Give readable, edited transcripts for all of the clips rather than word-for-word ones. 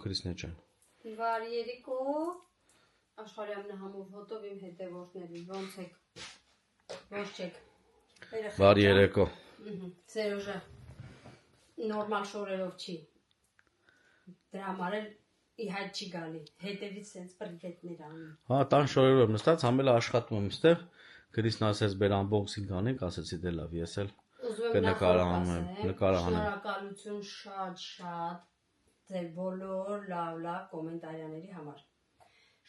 Քրիսնե ջան։ Բարի երեկո, աշխարհի ամենահամով հոտով իմ հետևորդների, ոնց եք, ոնց չեք։ Բարի երեկո։ Սերոժը նորմալ շորերով չի, դրա համար էլ ի հայտ չի գալի, հետևից սենց պրիվետներ անում։ Հա, տան շորերով նստած, համել աշխատում եմ ստեղ, Քրիսն ասեց բեր unboxing անենք, ասեցի դե լավ, ես էլ կնկարահանեմ։ Շնորհակալություն շատ ձեր բոլոր լավ կոմենտարիաների համար։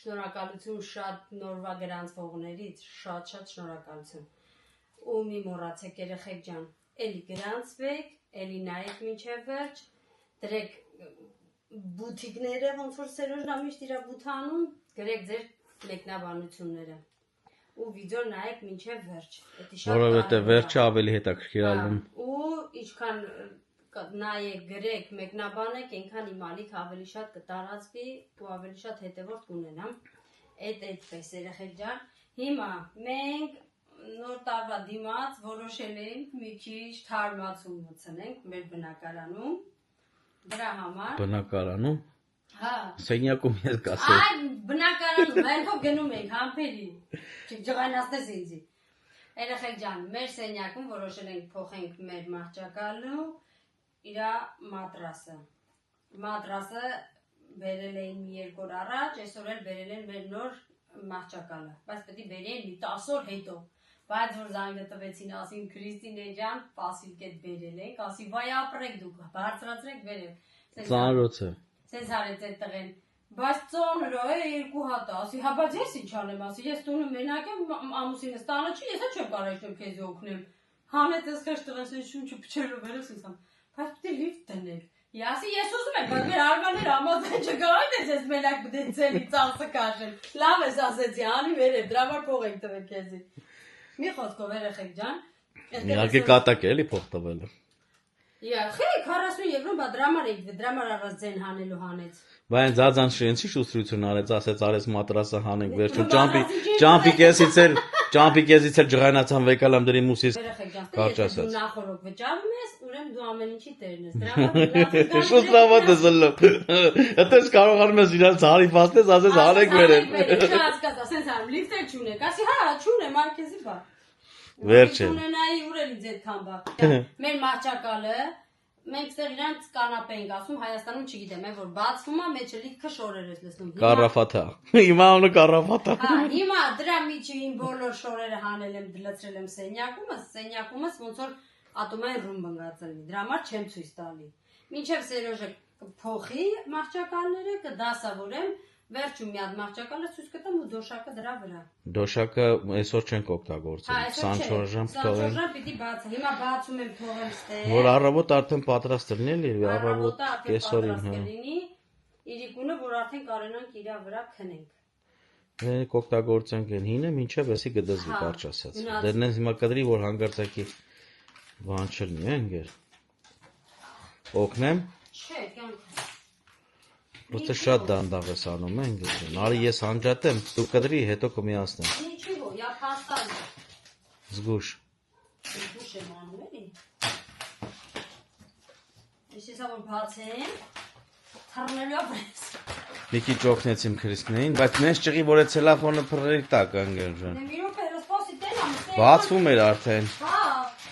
Շնորհակալություն շատ նորվա գրանցվողներից, շատ շնորհակալություն։ Ու մի մոռացեք երեխեք ջան, էլի գրանցվեք, էլի նայեք մինչև վերջ, դրեք բութիկները, ոնց որ Սերոժն ամիշտ իր բութանում, գրեք ձեր մեկնաբանությունները։ Ու վիդեո նայեք մինչև վերջ։ Որովհետև վերջը ավելի հետաքրքրալու։ Ու ինչքան նայեք, գրեք, մեկնաբանեք, այնքան իմալիք ավելի շատ կտարածվի ու ավելի շատ հետևորդ կունենամ։ Այդպես երեխեք ջան։ Հիմա մենք նոր տարվա դիմաց որոշել ենք մի քիչ թարմացում մտցնենք մեր բնակարանում։ Դրա համար բնակարանում։ Հա։ Սենյակում ես կասել։ Այ բնակարանում մենքով գնում ենք համբերի։ Ջղայնացնես ինձի։ Երեխեք ջան, մեր սենյակում որոշել ենք փոխենք մեր մահճակալը, իր մատրասը։ Մատրասը բերել էին մի երկու օր առաջ, այսօր էլ բերել են մեր նոր մահճակալը, բայց պետք է բերեն մի 10 օր հետո։ Բայց որ զանգը տվեցին, ասին Քրիստինե ջան, պասիլկետ բերել ենք, ասի վայ ապրեք դուք, բարձրացրեք բերեք։ Ծանրոց է։ Սենց արեց այդ տղեն։ Բայց ծանր է, երկու հատ, ասի, հա բայց ես ինչ անեմ, ասի, ես տունը մենակ եմ, ամուսինս տանը չի, ես չեմ կարող իջնեմ քեզ օգնեմ։ Հանեց ես քեզ տղես այն շունչը փչելով վերես ինձ համ։ Բայց պետք է լիֆտ դնենք։ Ասի, ես ուզում եմ, բայց մեր արվաները համաձայն չգարան ես մենակ բդեցելի ծախսը կաշեմ։ Լավ ես ասեցի, անի վերև, դրա համար փող ենք տվել քեզի։ Մի խոսքով երեխեք ջան։ Իհարկե կատակ է էլի փող տվելը։ Իհարկե 40 եվրո, բա դրա համար առած ձեն հանելու հանեց։ Բայց ձազան շենցի շուստրություն արեց, ասեց արես մատրասը հանենք վերջում ճամպի կեզից էլ ջղայնացան վեկալամ դրի մուսից կարճ ասած։ Դու նախորոք վճարում ես, ուրեմն դու ամեն ինչի տերն ես։ Դրա համար շուստրավատ ես լավ։ Այդպես կարողանում ես իրանց հարիվացնես, ասես հանեք վերև։ Հասկաց, ասենց արում, լիֆտեր չունեք, ասի հա, չունեմ, արկեզի բա։ Վերջ է։ Ունենայի ուրելից այդ քամբա։ Մեր մահճակալը մենք ստեղ իրանց կանապե ենք ասում, Հայաստանում չգիտեմ, որ բացվում է, մեջը լիքը շորեր ես լսնում։ Կարաֆաթա։ Հիմա անունը կարաֆաթա։ Հա, հիմա դրա միջին բոլոր շորերը հանել եմ, լցրել եմ սենյակումս ոնց որ ատոմային ռումբ ընկածել։ Դրա համար չեմ ցույց տալի։ Մինչև Սերոժը փոխի մահճակալները, կդասավորեմ, վերջում մի հատ մահճակալը ցույց կտամ ու դոշակը դրա վրա։ Դոշակը այսօր չենք օգտագործել։ 24 ժամ թողել։ 24 ժամ պիտի բացը։ Հիմա բացում եմ թողել ստեղ։ Որ առավոտ արդեն պատրաստ լինի, էլի առավոտ կեսօրին, հա։ Իրիկունը որ արդեն կարենանք իր վրա քնենք։ Մենք օգտագործենք այն հինը, մինչև էսի գդզվի կարճ ասած։ Դեռնես հիմա կդրի, որ հանգարցակի բան չլինի, ընկեր։ Օգնեմ։ Չէ, կյանք։ Просто շատ դանդաղ ես անում, ընկեր։ Արի ես հանջատեմ, դու կդրի, հետո կմիացնեմ։ Նիչիվո, я поставлю։ Զգուշ։ Զգուշ եմ անում, էլի։ Ես որ բացեմ, թռնելու ապրես։ Մի քիչ օգնեցիմ Քրիստինեին, բայց նես ճղի, որ է ցելոֆոնը փռերի տակ, ընկեր ջան։ Մի րոպե, սպասի տենամ։ Բացվում էր արդեն։ Հա,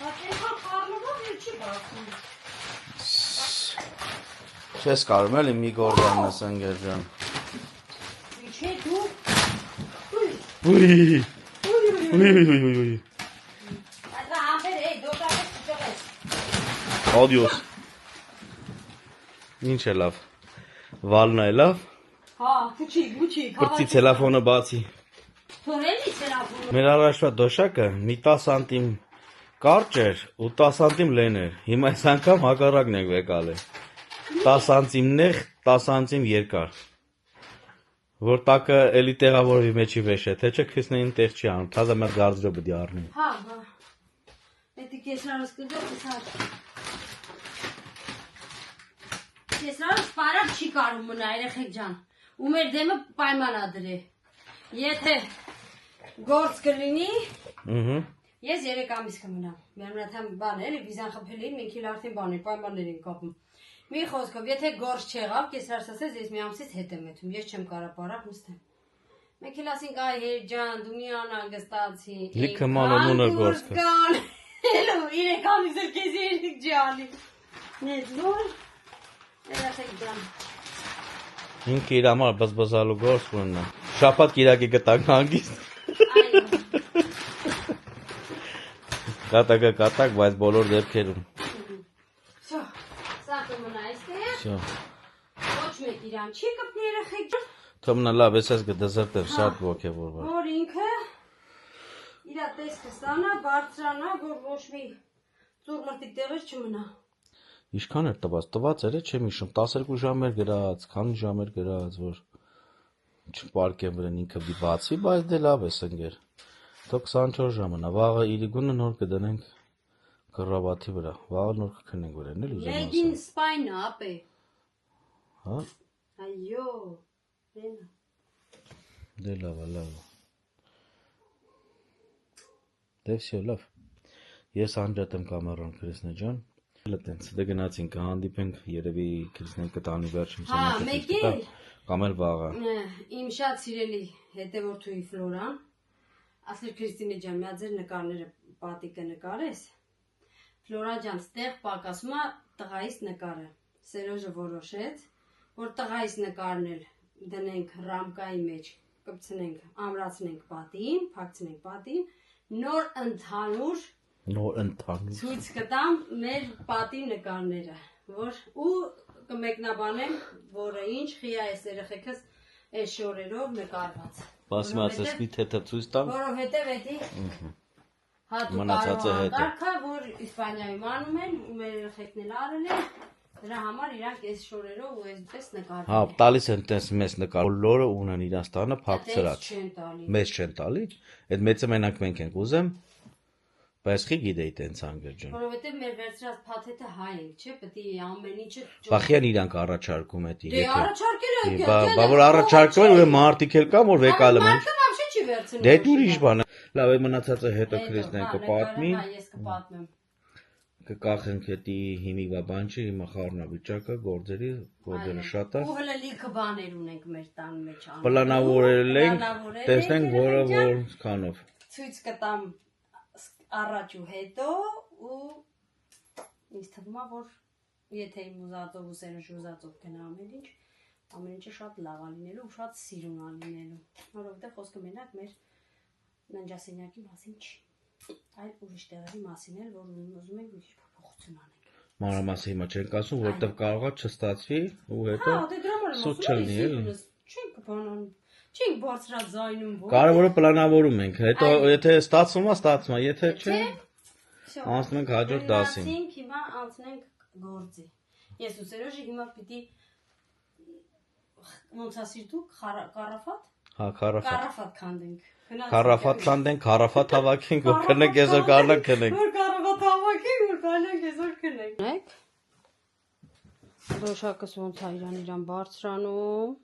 այդքան խառնվում է չի բացվում։ Չես կարում էլի մի գորգանս ընկեր ջան։ Չէ դու։ Ուй։ Այդա ամբեր էй դոկապես ճղես։ Ադիոս։ Ինչ է լավ։ Վալն է լավ։ Հա, փուչի։ Պրծի ցելոֆոնը բացի։ Թորելի ցելոֆոնը։ Մեր առաջվա դոշակը մի 10 սանտիմ կարճ էր ու 10 սանտիմ լեն էր։ Հիմա այս անգամ հակառակն ենք վեկալել։ 10 սանտիմ նեղ, 10 սանտիմ երկար։ Որ տակը էլի տեղավորվի մեջի վեշ է, թե չէ Քրիստինեին տեղ չի անում, թազա մեր գարդրոբը դի առնի։ Հա։ Պետք է սրանց կդող սա։ Սրանց սպարակ չի կարում մնա, երեխեք ջան։ Ու մեր դեմը պայմանադրի։ Եթե գործ կլինի, ես 3 ամիս կմնամ։ Միանրաթամ բան էլի վիզան խփել էին, մենք էլ արդեն բաներ, պայմաններ ենք կապում։ Մի խոսքով, եթե գործ չեղավ, կեսրարս ասես, ես մի ամսից հետ եմ եթում, ես չեմ կարա բարակ նստեմ։ Մենք էլ ասենք, այ հերջան, դու մի անագստացի։ Լիքը մանոմունը գործքը։ Հելո, 3 ամիս էլ կեզ երդիկ ջալի։ Նեզ նոր, երասեք ջան։ Ինքը իր համար բզբզալու գործ ուննա։ Շապատ կիրակի գտակ հանգիստ։ Այո։ Կատակ, բայց բոլոր դեպքերում։ Շո, սա կմնա այստեղ։ Շո։ Ոչ մեկ իրան չի կպնի երեխեք ջան։ Թոմնա լավ, ես կդզրտեմ, շատ ոգևորված։ Որ ինքը իրա տեսքը ստանա, բարձրանա, որ ոչ մի ծուռմրտիկ տեղեր չմնա։ Ինչքան էր տված էր, չեմ հիշում, 12 ժամ էր գրած, քանի ժամ էր գրած, որ չպարկեմ վրան ինքը դի բացի, բայց դե լավ ես ընկեր։ Թող 24 ժամանա, վաղը իրիգունը նոր կդնենք կռավաթի վրա, վաղը նոր կքնենք վրան, էլ ուզեմ ասեմ։ Լեգին սպայնը, ապե։ Հա։ Այո, վենա։ Դե լավ, լավ։ Դե վсё, լավ։ Ես անջատ եմ կամերան Քրիսնե ջան։ Լտենց դե գնացինք հանդիպենք երևի Քրիսնեն կտանի վերջին մեկի կամ էլ վաղը։ Իմ շատ սիրելի հետևորդուի Ֆլորան ասեր Քրիստինե ջան, միա ձեր նկարները պատիկը նկարես։ Ֆլորա ջան, ստեղ պակասում է տղայիս նկարը։ Սերոժը որոշեց, որ տղայիս նկարն էլ դնենք ռամկայի մեջ, կպցնենք, ամրացնենք պատին, փակցնենք պատին, նոր ընդհանուր ցույց կտամ մեր պատի նկարները, որ ու կմեկնաբանեմ, որը ինչ խիա է երեխեքս այս շորերով նկարված։ Բասմացս մի թեթը ցույց տամ։ Որովհետև էդի հատուկ կարգա, որ Իսպանիայում անում են, ու մեր երեխեքն էլ արել են, դրա համար իրանք այս շորերով ու այսպես նկարվում են։ Հա, տալիս են տես մեծ նկար, բոլորը ունեն իրաց տանը փակ ծրած։ Մեծ չեն տալի։ Այդ մեծը մենակ մենք ենք ուզեմ, բայց խի գիտեի տենց անգր ջան։ Որովհետև մեր վերցրած փաթեթը հայ ենք, չէ՞, պետք է ամեն ինչը Բախյան իրանք առաջարկում է դի։ Դե առաջարկել եք։ Բա որ առաջարկում են ու մարդիկ էլ կան որ վեկալում են։ Մարդը вообще չի վերցնում։ Դե դու ուրիշ բան։ Լավ է մնացածը հետո Քրիստեն կպատմի։ Ես կպատմեմ։ Կկախենք հետի հիմիկվա բան չի, հիմա խառնավիճակը, գործերը շատ է։ Ու հələ լիքը բաներ ունենք մեր տան մեջ անում։ Պլանավորել ենք, տեսնենք որը որքանով։ Ցույց կտամ առաջ ու հետո ու ինձ թվում է որ եթե իմ ուզածով ու Սերժի ուզածով գնա ամեն ինչը շատ լավ է լինելու ու շատ սիրուն է լինելու, որովհետև խոսքը մենակ մեր ննջասենյակի մասին չի, այլ ուրիշ տեղերի մասին էլ, որ ուզում ենք մի քիչ փոփոխություն անենք։ Մանրամասը հիմա չենք ասում, որտեվ կարողա չստացվի ու հետո սուտ չլինի էլի։ Չենք բանան, չենք բարձրած զայնում որ։ Կարևորը պլանավորում ենք, հետո եթե ստացվում է, եթե չէ, անցնում ենք հաջորդ դասին։ Հիմա անցնենք գործի։ Ես ու Սերոժը հիմա պիտի ոնց ասիր դու կարաֆատ։ Հա, կարաֆատ։ Կարաֆատ քանդենք։ Կարաֆատ քանդենք, կարաֆատ հավաքենք, որ քնենք, այսօր կարնակ քնենք։ Որ կարաֆատ հավաքենք, որ կարնակ այսօր քնենք։ Դոշակս ոնց է իրան բարձրանում։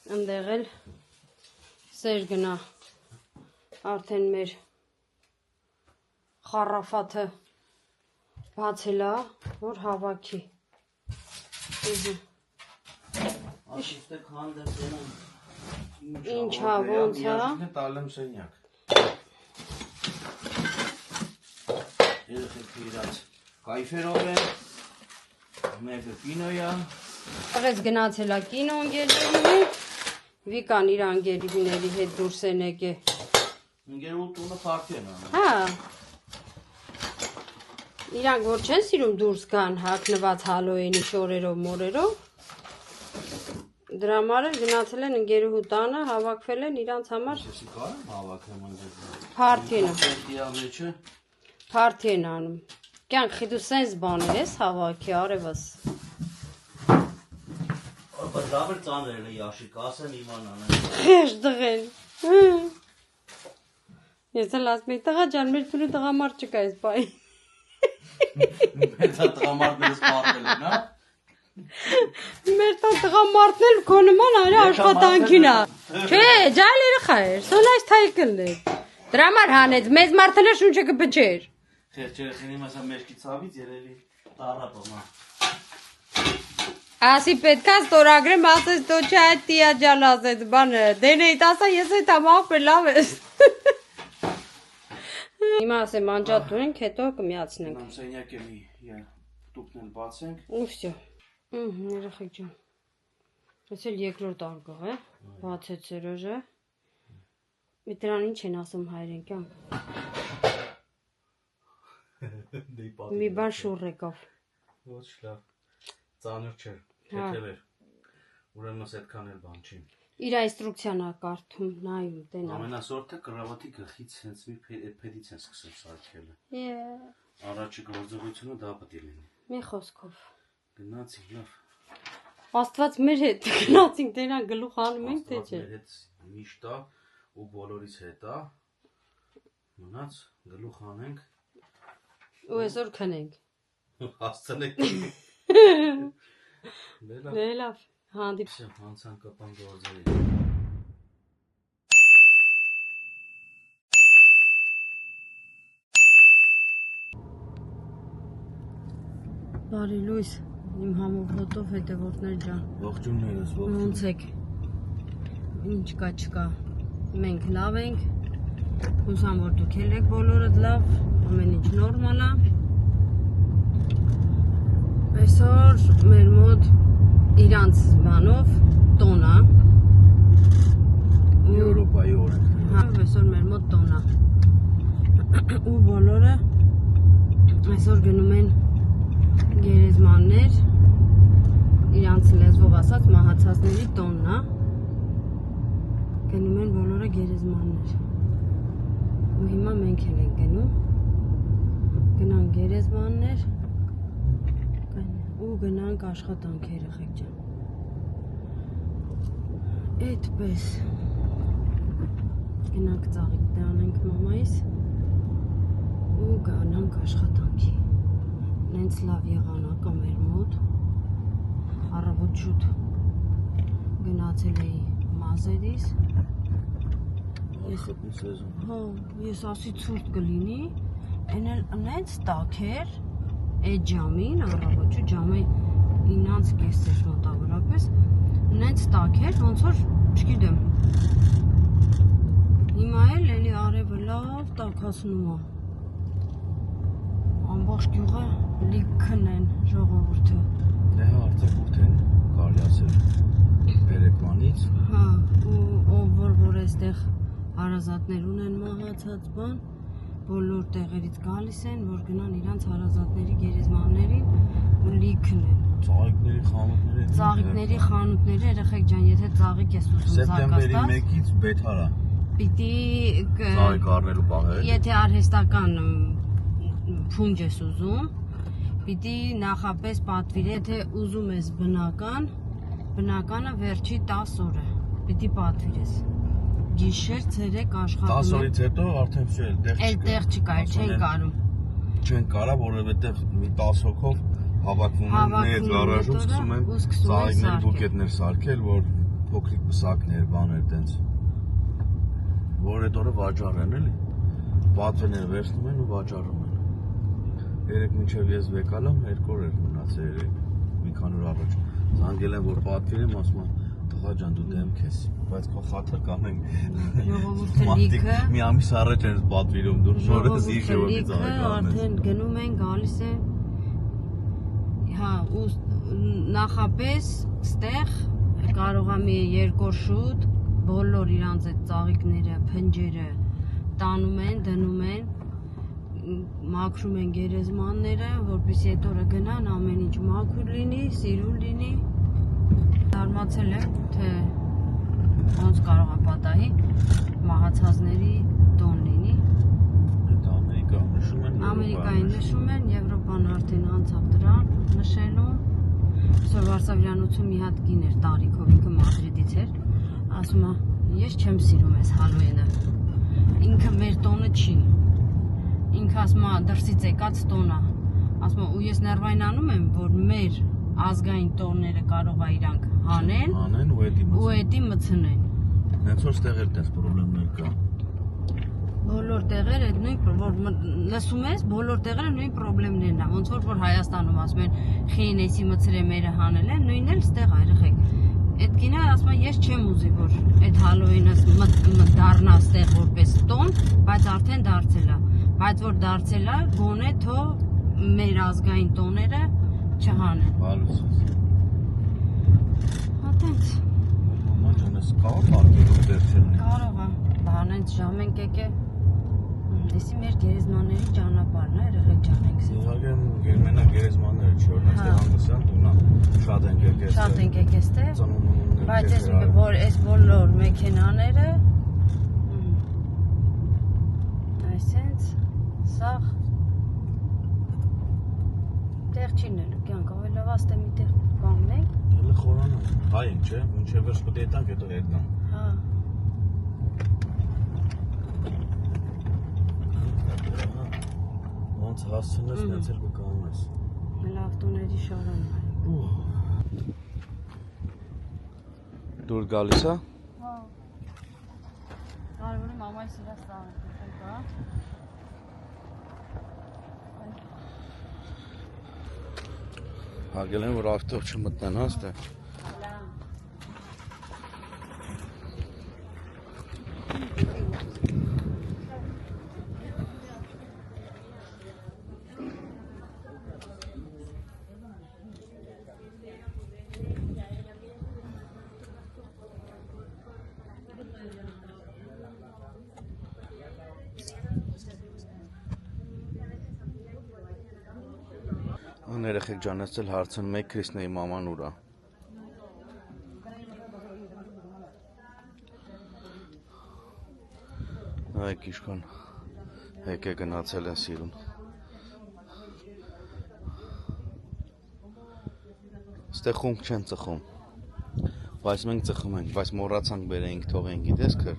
Ընդեղ էլ Սեր գնա արդեն մեր խարաֆաթը բացել է, որ հավաքի։ Ինչ հա, ոնց հա։ Տալեմ սենյակ։ Երեխեքը իրաց կայֆերով են, մեկը կինոյա։ Աղեց գնացել է կինո ընկերների հետ, Վիկան իր ընկերների հետ դուրս են եկել։ Ընկերու տունը փակեն անում։ Հա։ Իրանք որ չեն սիրում դուրս գան հագնված հալոյինի շորերով մորերով։ Դրա համար էլ գնացել են ընկերուհու տանը, հավաքվել են իրանց համար։ Ես կարամ հավաքեմ ընկերները։ Փարթի են։ Փարթի են անում։ Կյանք խիդու սենց բաներ ես հավաքի արևս։ Ո՞ր դաբր ծանրել է Յաշիկ, ասեմ իմանան։ Խեշ դղեն։ Ես էլ ասում եմ տղա ջան, մեր փնու տղամարդ չկա այս բայ։ Մեր տղամարդները սպառվել են, հա։ Մեր տղամարդն էլ քո նման արա աշխատանքին է։ Չէ, ջալ երեխա էր, սոնայս թայկլն է։ Դրա համար հանեց, մեծ մարդը շունչը կփչեր։ Խեղճ երեխին իմասա մեջքի ցավից երևի։ Տարապը մա։ Ասի պետքա ստորագրեմ, ասես դու չէ այդ տիա ջան ասեց բանը, դենեիտ ասա ես այդ ամաղ լավ ես։ Հիմա ասեմ անջատու ենք, հետո կմիացնենք։ Нам սենյակը մի տուփն էլ բացենք։ Ու վсё։ Երեխեք ջան։ Ես էլ երկրորդ արգող է, բացեց Սերոժը։ Մի դրան ինչ են ասում հայրենքյան։ Մի բան շուռ եկավ։ Ոչ լավ։ Ծանր չէ, թեթև էր։ Ուրեմն այդքան էլ բան չի։ Իր ինստրուկցիան ա կարդում, նայում, տենա։ Ամենասորտը կրավատի գլխից հենց մի փեդից են սկսել սարքելը։ Առաջի գործողությունը դա պետք է լինի։ Մի խոսքով։ Գնացինք լավ։ Աստված մեր հետ գնացինք, տենա գլուխ անում ենք, թե չէ։ Մեր հետ միշտ է ու բոլորից հետ է։ Մնաց գլուխ անենք։ Ու այսօր քնենք։ Հասցնենք։ Լավ, հանդիպ։ Հանցան կապան գործերի։ Բարի լույս, իմ համոզոտով հետևորդներ ջան։ Ողջուններս, Ոնց եք։ Ինչ կա չկա։ Մենք լավ ենք։ Հուսամ որ դուք էլ եք բոլորդ լավ, ամեն ինչ նորմալ է։ Այսօր մեր մոտ իրանց բանով տոն է։ Եվրոպայի օրենք։ Հա, այսօր մեր մոտ տոն է։ Ու բոլորը այսօր գնում են գերեզմաններ, իրանց լեզվով ասած մահացածների տոնն է։ Գնում են բոլորը գերեզմաններ։ Ու հիմա մենք էլ ենք գնում։ Գնանք գերեզմաններ ու գնանք աշխատանք երեխեք ջան։ Այդպես։ Գնանք ծաղիկ տանենք մամայիս ու գնանք աշխատանքի։ Նենց լավ եղանակա մեր մոտ։ Առավոտ շուտ գնացել էի մազերիս։ Աշխատի սեզոն։ Հա, ես ասի ցուրտ կլինի, այն էլ նենց տաք էր, այդ ժամին, առավոտի ժամը 9:30 էր մոտավորապես, նենց տաք էր, ոնց որ, չգիտեմ։ Հիմա էլ էլի արևը լավ տաքացնում է։ Ամբողջ գյուղը լիքն են ժողովուրդը։ Դե արդյոք են կարելի ասել երեկվանից։ Հա, ու ով որ այստեղ հարազատներ ունեն մահացած բան, բոլոր տեղերից գալիս են, որ գնան իրանց հարազատների գերեզմաններին ու լիքն են։ Ծաղիկների խանութները։ Ծաղիկների խանութները, երեխեք ջան, եթե ծաղիկ ես ուզում Սեպտեմբերի զարգացած, 1-ից բեթարա։ պիտի Ծաղիկ առնելու պահեր։ եթե արհեստական փունջ ես ուզում, պիտի նախապես պատվիրել, եթե ուզում ես բնականը վերջի 10 օրը պիտի պատվիրես։ Գիշեր ցերեկ 10 աշխատում օրից հետո արդեն վсё էլ տեղ չկա։ Էլ տեղ չկա, չեն կարում։ Չեն կարա, որովհետև մի 10 հոգով հավաքվում են մեծ գարաժում, սկսում են ծաղիկների բուկետներ սարքել, որ փոքրիկ պսակներ, բաներ տենց։ Որ այդ օրը վաճառ են, էլի։ Պատվերները վերցնում են ու վաճառում են։ Երեք մինչև ես վեկալամ, 2 օր էր մնացել երեք, մի քանի օր առաջ։ Զանգել են, որ պատվիրեմ, ասում են, տղա ջան, դու դեմ քեզ, բայց քո խաթր կանենք։ Ժողովուրդը լիքը։ Մի ամիս առաջ են պատվիրում, դու նորը զիժով մի ծաղիկ առնես։ Արդեն գնում են, գալիս են։ Հա, ու նախապես ստեղ կարող է մի 2 օր շուտ բոլոր իրանց այդ ծաղիկները, փնջերը տանում են, դնում են, մաքրում են գերեզմանները, որպեսզի այդ օրը գնան, ամեն ինչ մաքուր լինի, սիրուն լինի։ Զարմացել եմ, թե ոնց կարող է պատահի մահացածների տոն լինի։ Դա Ամերիկայում նշում են։ Ամերիկային նշում են, Եվրոպան արդեն անցավ դրան նշելուն։ Այսօր Վարշավյանոցում մի հատ կին էր տարիքով, ինքը Մադրիդից էր, ասում է, ես չեմ սիրում այս Հալոուինը, ինքը մեր տոնը չի, ինքը ասում է դրսից եկած տոն է, ասում է, ու ես ներվայնանում եմ, որ մեր ազգային տոնները կարող է իրանք հանեն ու էդի մցնեն։ Հենց որ ստեղ էլ տես պրոբլեմներ կա։ Բոլոր տեղերը նույն որ լսում ես, բոլոր տեղերը նույն խնդիրներն են, ոնց որ Հայաստանում ասում են խինեցի մցրեմերը հանել են, նույնն էլ ստեղ է երեխեք։ Այդ կինը ասում է ես չեմ ուզի որ այդ Հալոուինը դառնա ստեղ որպես տոն, բայց արդեն դարձել է, բայց որ դարձել է, գոնե թող մեր ազգային տոները չհանեն։ Բալուսս։ Հատենց։ Մամա ջանես կարող արկելում դերցելն է։ Կարող է, բանենց ժամենք եկե։ Դեսի մեր գերեզմանների ճանապարհն է, երեխեք ջանենք սենց։ Ուղղակի գերմենակ գերեզմանները չի, օրինակ ստեղ հանգստյան տունա, շատ են եկել։ Շատ ենք եկել ստեղ։ Ծնունդներ։ Բայց այս բոլոր մեքենաները այսենց սաղ տեղ չի նելու կյանք, ավելի լավ աստե մի տեղ կանգնենք։ Հələ խորանը, հայ ենք չէ, մինչև վերջ պետք է ետնանք, հետո ետնանք։ Հա։ Ոնց հասցնես, նենց էլ կկանես։ Էլ ավտոների շարան է։ Դուր գալիս է։ Հա։ Կարևորը մամայի սիրած տաղը կա։ Հարգել են, որ ավտո չմտնեն, հա, ստեղ։ Երեխեք ջանես էլ հարցնում եք Քրիսնեի մաման ուր է։ Նայեք ինչքան հեկ է գնացել են սիրուն։ Ստեղ խումբ չեն ծխում, բայց մենք ծխում ենք, բայց մոռացանք բերեինք թողենք, գիտես քր։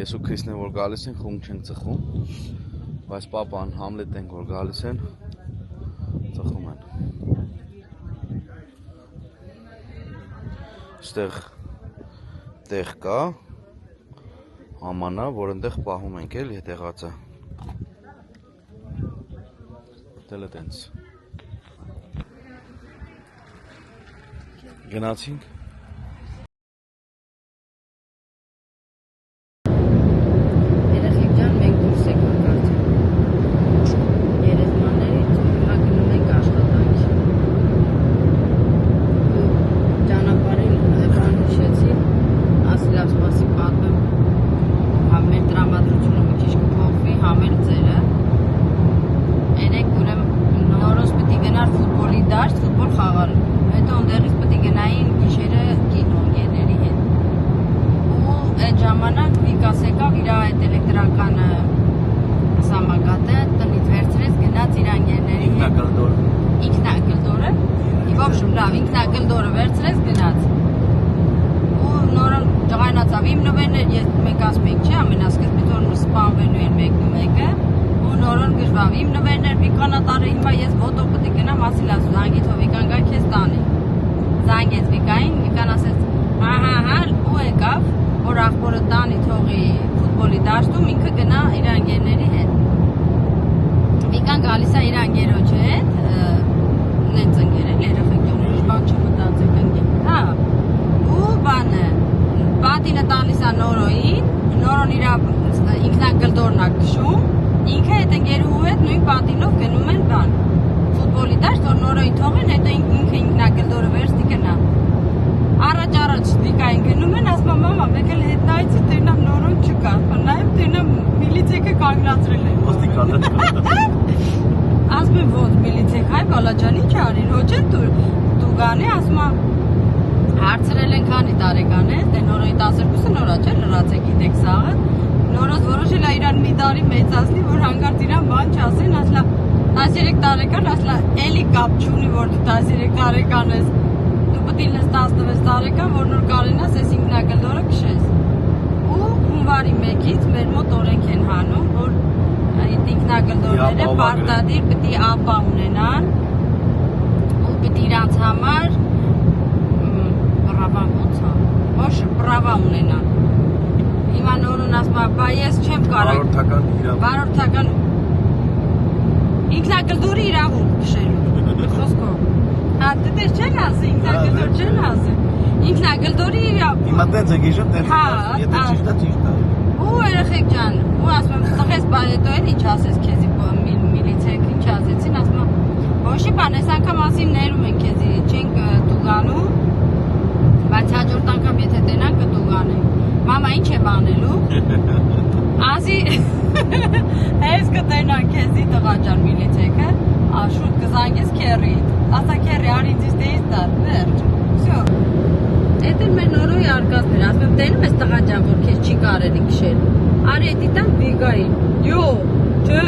Ես ու Քրիսնեն որ գալիս են խումբ չենք ծխում, բայց պապան Համլետ ենք որ գալիս են ծխում են։ Ստեղ տեղ կա, ամանա, որ ընդեղ պահում ենք էլ հետեղածը։ Դել է տենց։ Գնացինք։ Երեխեք ջան, մենք դուրս եք կարծեմ։ Գերեզմաններից հիմա գնում ենք աշխատանքի։ Ճանապարհին բան հիշեցի, ասի լավ սպասի պատմեմ, համ մեր տրամադրությունը մի քիչ կփոխվի, համ էլ ձերը։ Երեք ուրեմն նորոց պիտի գնար ֆուտբոլի դաշտ, ֆուտբոլ խաղալու։ Հետո ընդեղից պիտի գնային գիշերը կինո ընկերների հետ։ Ու այդ ժամանակ Վիկաս եկավ իր այդ էլեկտրականը սամակատը տնից վերցրեց գնաց իր ընկերների հետ։ Ինքնագլդորը։ Ի ոբշեմ լավ, ինքնագլդորը վերցրեց գնաց։ Ու նորը ջղայնացավ իմ նվերներ, մենք ասում ենք չէ, ամենասկզբից որ սպանվելու են մեկը, ու նորոն գժվավ իմ նվերներ Վիկանատարը հիմա ես ոտո պետք է գնամ, ասի լավ զանգի թող Վիկան գա քեզ տանի։ Զանգեց Վիկային, Վիկան ասեց հա, ու եկավ, որ աղբորը տանի թողի ֆուտբոլի դաշտում, ինքը գնա իր ընկերների հետ։ Վիկան գալիս է իր ընկերոջը հետ, նենց ընկերել, երեխեք ջան, ինչ բան չմտածեք ընկեր, հա։ Ու բանը, պատինը տալիս է Նորոյին, Նորոն իր ինքնագլդորն է քշում, ինքը այդ ընկերուհու հետ նույն պատինով գնում են բան։ Ֆուտբոլի դաշտ, որ Նորոյին թողեն, հետո ինքը ինքնագլդորը վերցնի գնա։ Առաջ Վիկային գնում են, ասում եմ մամա, մեկ էլ հետ նայեցի, տերնամ Նորոն չկա, նայեմ տերնամ միլիցիայքը կանգնացրել են։ Ասում եմ ոնց միլիցիայք, հայ բալաջան ինչ արին, ոչ է դու գանի, ասում եմ հարցրել են քանի տարեկան է, դե Նորոյի 12-ը նորա չէ, լրաց է գիտեք սաղը, Նորոս որոշել է իրան մի տարի մեծացնի, որ հանկարծ իրան բան չասեն, ասլա 13 տարեկան, ասլա էլի կապ չունի, որ դու 13 տարեկան ես, դու պետք է լես 16 տարեկան, որ նոր կարենաս ես ինքնագլդորը քշես։ Ու հունվարի 1-ից մեր մոտ օրենք են հանում, որ այդ ինքնագլդորները պարտադիր պետք է ապա ունենան, ու պետք է իրանց համար պրավա ոնց է, ոչ պրավա ունենան։ Հիմա նորուն ասում եմ, բա ես չեմ կարող։ Վարորդական ինքնակլդուրի իրավունք քշելու։ Խոսքով։ Հա, դե չեն ասի, ինքնակլդուր չեն ասի։ Ինքնակլդուրի իրավունք։ Հիմա տենց է գիշեր, տենց եթե ճիշտ է։ Ու երեխեք ջան, ու ասում եմ, տղես բա հետո էլ ինչ ասես քեզի միլիցիայք ինչ ասեցին, ասում եմ, ոչի բան, այս անգամ ասին ներում են քեզի, չենք տուգանում, բայց հաջորդ անգամ եթե տենանք կտուգանենք։ Մամա ինչ է բանելու։ Ասի ես կտենան քեզի տղա ջան միլիցիայքը, շուտ կզանգես քերի։ Ասա քերի արինձ դեից դար, վերջ։ Всё։ Էդ էլ մեր նորոյի արկածներ, ասում եմ տենում ես տղա ջան, որ քեզ չի կարելի քշել։ Արի էդի տան վիգային։ Յո, չէ,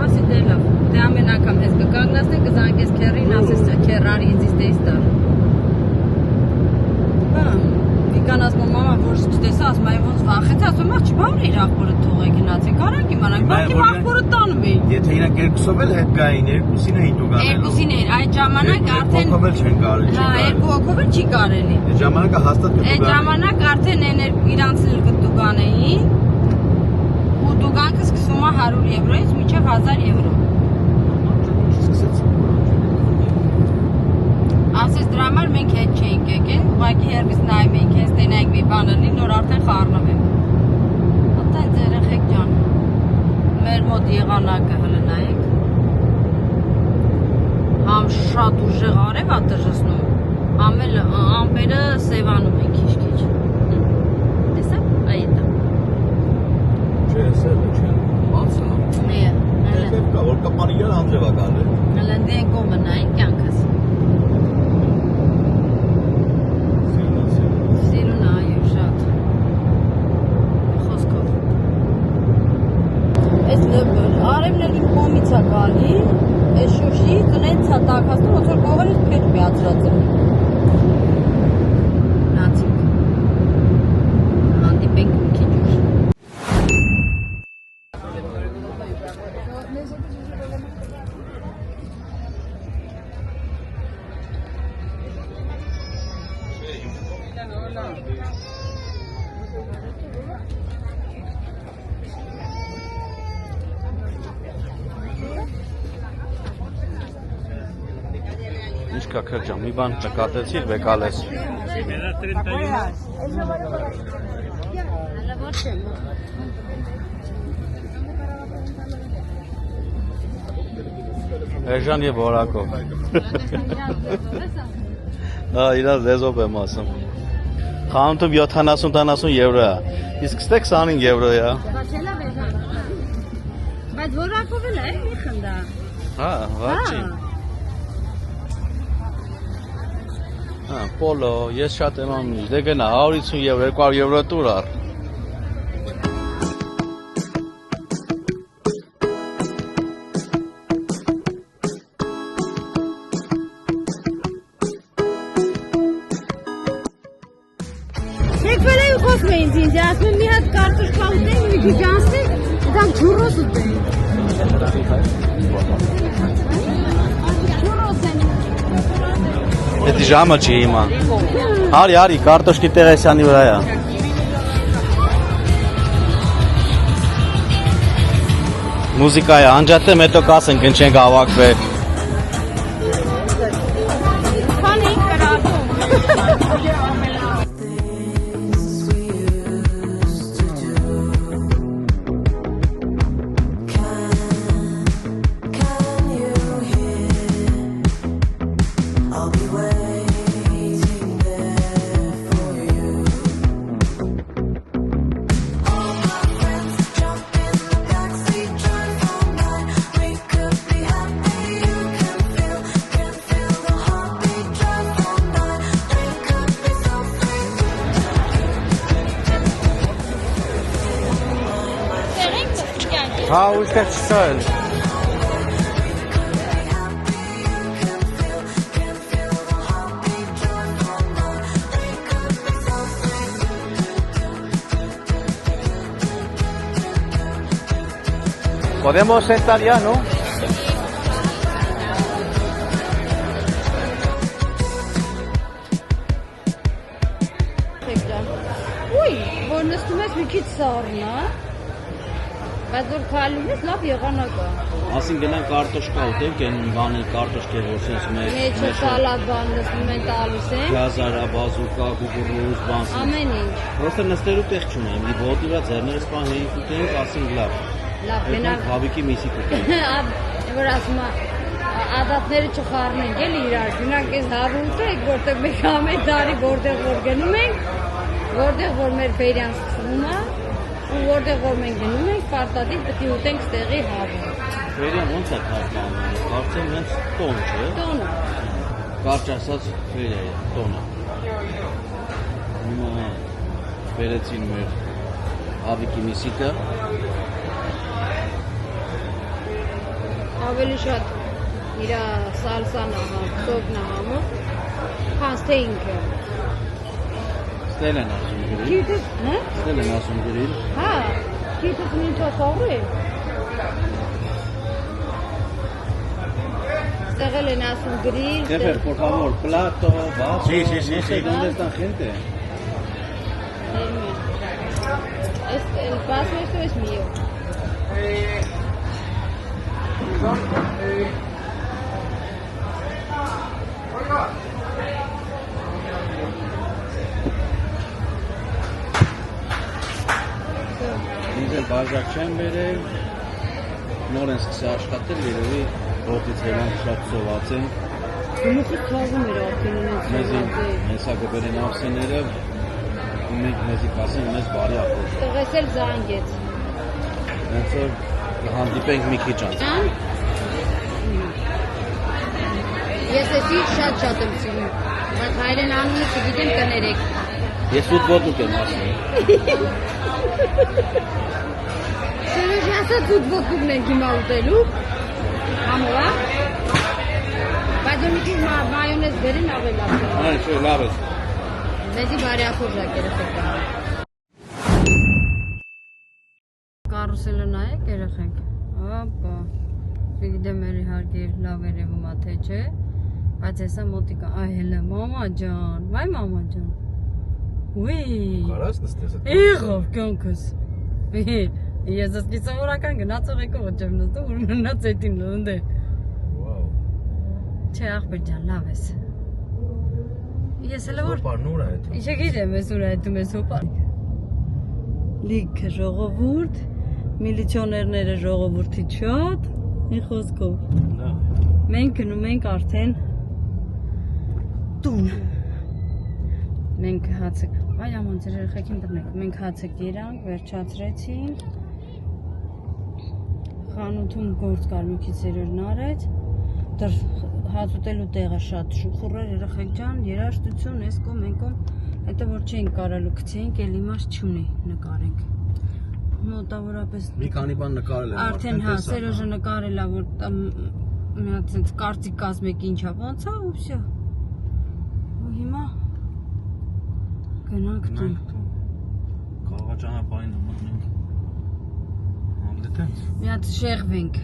ասի դե լավ։ Դե ամեն անգամ ես կկանգնացնեն, կզանգես քերին, ասես քեր արի ինձ դեից դար։ Հա, վիգան ասում մամա, որ չտեսա, ասում եմ ոնց վախեց, ասում եմ չի բան իր աղբորը թողե գնացի, կարանք իմանանք, բակի աղբորը տանում էի։ Եթե իրանք երկուսով էլ հետ գային, երկուսին էին տուգանելու։ Երկուսին էր, այդ ժամանակ արդեն երկու հոգով էլ չեն կարելի։ Հա, երկու հոգով էլ չի կարելի։ Այդ ժամանակը հաստատ Այդ ժամանակ արդեն իրանց էլ կտուգանեին ու տուգանքը սկսվում է 100 եվրոից մինչև 1000 եվրո։ Ասես դրա համար մենք հետ չէինք եկել, ուղղակի հերվից նայում էինք, հենց տենայինք մի բան լինի, նոր արդեն խառնվենք։ Ատենց երեխեք ջան, մեր մոտ եղանակը հլը նայեք, համ շատ ուժեղ արև ա տժժնում, համ էլ ամպերը սևանում են քիչ-քիչ։ Տեսա՞ք, այդ է։ Չէ, սևը չեն, բացա։ Դեպ կա, որ կապարիգան անձևական է։ Հլնդի են կոմը նային կյանքս։ Սիրուն այո, շատ։ Խոսքով։ Այս արևն իմ կողմից է գալի, այս շուշի տնեց է տակասնում, ոնց որ կողերից փետ միացրած է։ Նացինք։ Հանդիպենք մի քիչ ուշ։ Ինչ կա քրջան, մի բան նկատեցիր, վեկալես։ Էժան եւ որակով։ Հա, իրաց լեզով եմ ասում։ Խանութում 70-80 եվրո է։ Իսկ ստե 25 եվրո է։ Բայց որակով էլ է, մի խնդա։ Հա, վաճի։ Հա, պոլո, ես շատ եմ անում, դե գնա 150 եվրո, 200 եվրո տուր առ։ Եկվել էի խոսում էին ինձ, ասում եմ մի հատ կարտոշկա ուտեի, մի քիչ անցնի, դամ ջուրոս ուտեի։ Էդի ժամը չի հիմա։ Արի, կարտոշկի Տեղեսյանի վրա է։ Մուզիկա է, անջատեմ, հետո կասենք ընչենք ավակվել։ Հա, ուշքեր չկա էլ։ Podemos sentar ya, ¿no? Ուй, որ նստում ես մի քիչ սառնա, բայց որ քայլում ես լավ եղանակ է։ Ասին գնան կարտոշկա ուտենք, այն բանը կարտոշկեր որ sense Մեջը սալատ բան լսում են տալիս են։ գազարա, բազուկա, գուգուրուզ, բան։ Ամեն ինչ։ Просто նստելու տեղ չունեմ, մի ոտի վրա ձեռներս բան հեյք ուտենք, ասին լավ։ Լավ, գնանք Հավիքի միսիկ ուտենք։ որ ասում է ադատները չխառնենք էլի իրար, գնանք այս հարուտեք, որտեղ մեկ ամեն տարի որտեղ որ գնում ենք, որտեղ որ մեր ֆերիան սկսվում է, ու որտեղ որ մենք գնում ենք, պարտադիր պետք է ուտենք ստեղի հավը։ Ֆերիան ոնց է կարգանում, կարծեմ հենց տոն չէ։ Տոնը։ Կարճ ասած ֆերիա է, տոնը։ Հիմա վերեցին մեր հավիքի միսիկը։ Ավելի շատ իր սալսան ահա, սոկն ահամը, հանց թե ինքը։ Ստել են ասում գրիլ։ Քիթս, հա? Ստել են ասում գրիլ։ Հա, քիթս մինչո խողի։ Ստեղել են ասում գրիլ։ Jefe, por favor, plato, vaso. Sí. No sé dónde está gente. El vaso esto es mío. Ինձ էլ բաժակ չեն բերել, նոր են սկսի աշխատել, երևի ոտից հելանք շատ սոված են, Գնուխը թողում էր արդեն մեզի ունեցել։ հեսա գբերեն ավսեները, ու մենք մեզի կասեն մեզ բարի ապոչ, Տղես էլ զանգեց։ հենց որ կհանդիպենք մի քիչ անց, Ան? Ես էսի շատ եմ սիրում, բայց հայրեն անունը չգիտեմ կներեք։ ես ուտվոտուկ եմ ասում, Սերոժի ասած ուտվոտուկն ենք հիմա ուտելու, համորա, բայց որ մի քիչ մայոնեզ բերին ավել լավ է։ այն չէ, լավ ես, Մեզի բարի ախորժակ երեխեք կան։ Կարուսելը նայեք երեխեք, ապա, չգիտեմ էլ իհարկե լավ երևում է թե չէ, բայց հեսա մոտիկա, այ հելը, մամա ջան, վայ մամա ջան, ուի, Կարաս նստես այդ։ եղավ կյանքս, ես ասկի սովորական գնացող եկող չեմ նստում, որ մնաց էտին լնդե, Վաու։ չէ աղբեր ջան, լավ ես, ես հելը որ Պարնուր է այդ։ Չգիտեմ, ես ուր այդում ես հոպար։ Լիքը ժողովուրդ, միլիցիոներները ժողովորդի շատ, մի խոսքով։ Մենք գնում ենք արդեն տուն։ Մենք հացը, այ աման ձեր երեխեքին բռնեք, մենք հացը կերանք, վերջացրեցինք։ Խանութում գործ կար մի քիչ երերն արեց։ Դեռ հաց ուտելու տեղը շատ շուխուռ էր, երեխեք ջան, երաժշտություն, էս կողմ, այն կողմ, հետո որ չէինք կարելու գցեինք, էլ իմաստ չունի նկարենք։ Մոտավորապես Մի քանի բան նկարել եմ։ արդեն հա, Սերոժը նկարել է, որ մի հատ ցած կարծիք կազմեք ինչա, ոնց է, ու վсё։ Ու հիմա գնանք տուն։ Կարող է ճանապարհին մտնենք։ Հանդիպենք։ Մի հատ շեղվենք։